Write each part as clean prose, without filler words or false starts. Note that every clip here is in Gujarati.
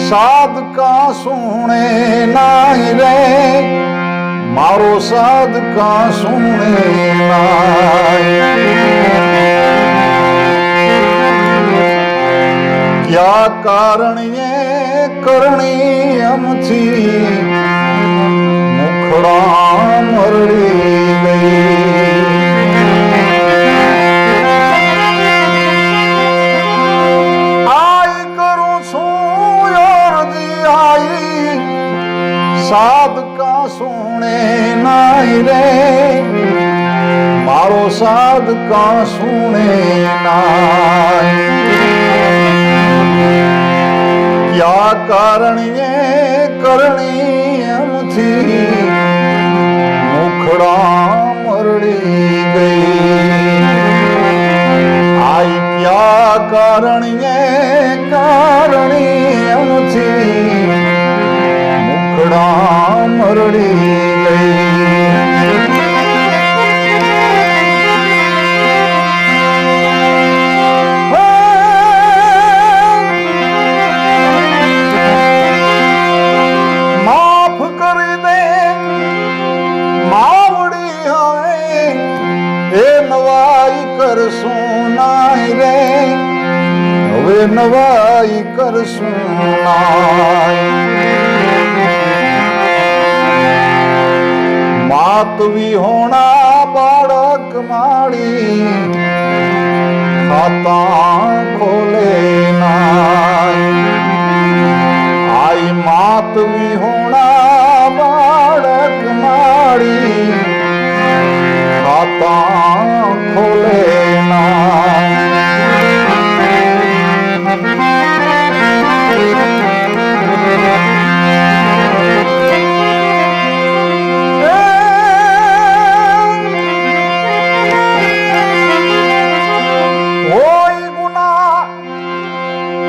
साध का सुने नाई रे मारो साध का सुने नाई। क्या कारण ये करणी हमथी मुखड़ा मरड़ी गई। साध का सुने नाई रे मारो साध का सुने नाई। क्या कारण ये करणी हमथी मुखड़ा मरड़ी गई। आई क्या कारण ये करणी हमथी मुखड़ा मरड़ी गई। माफ कर दे मावड़ी हवे ए नवाई कर सुनाई रे वे नवाई कर सुनाई। मात भी होना बाड़क माड़ी खाता खोले नाई। आई मात भी होना बाड़क माड़ी खाता खोले नाई।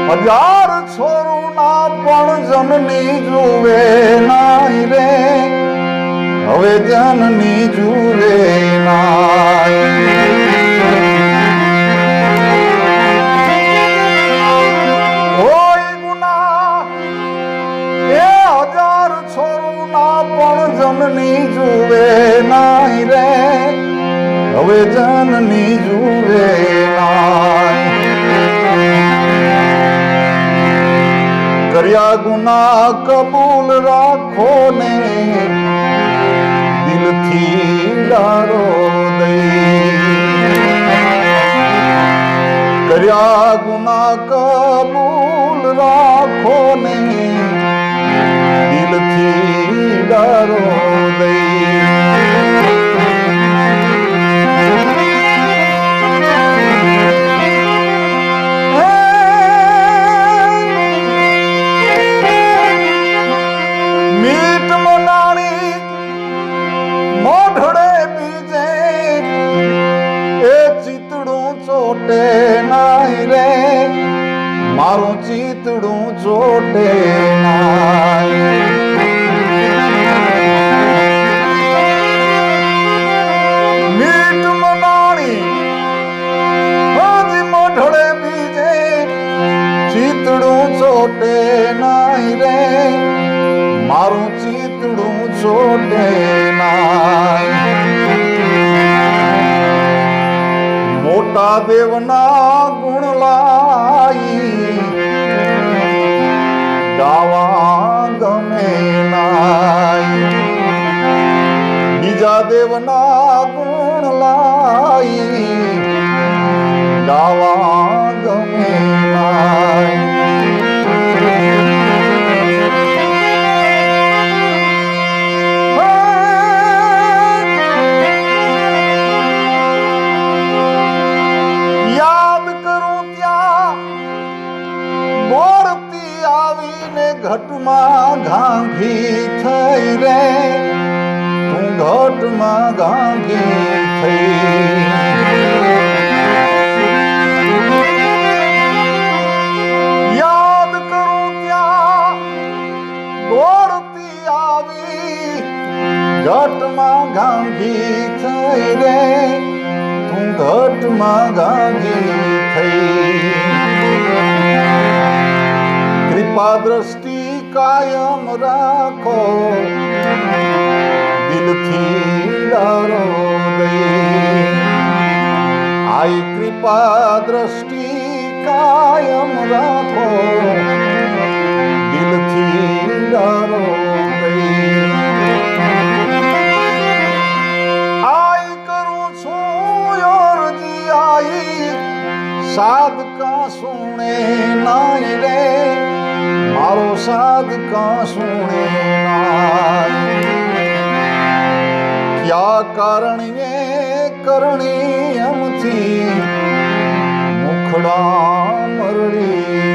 हजार छोरू ना पण जननी जुवे नाई रे हवे जननी जुवे नाई। होई गुना ए हजार छोरू ना पण जननी जुवे नाई रे हवे जननी जुवे नाई। કર્યા ગુના કબૂલ રાખો ને દિલથી ડારો દઈ। કર્યા ગુના કબૂલ રાખો ને દિલથી ડારો દઈ। ચોટે નાઈ રે મારું ચિતડું ચોટે નાઈ। મીઠ મનાણી હજી મોઢડે બીજે ચિતડું ચોટે નાઈ રે મારું ચિતડું ચોટે નાઈ। મોટા દેવના ગુણ લાઈ ગાવા ગમે નાઈ। બીજા દેવના ગુણ લાઈ ગાવા ગમે નાઈ। ઘટમાં ગાંધી થઈ રે તું ઘટમાં ગાંધી થઈ। યાદ કરું કૃપા દ્રષ્ટિ કાયમ રાખો, દિલથી ડરો નહીં. આઈ કૃપા દ્રષ્ટિ કાયમ રાખો, દિલથી ડરો નહીં. આઈ કરું છું અરજી, આઈ સાદ કા સુણે નાય રે, મારો સાદ કા સુણે નાય. ક્યા કારણે કરણી એમથી મુખડા મરડી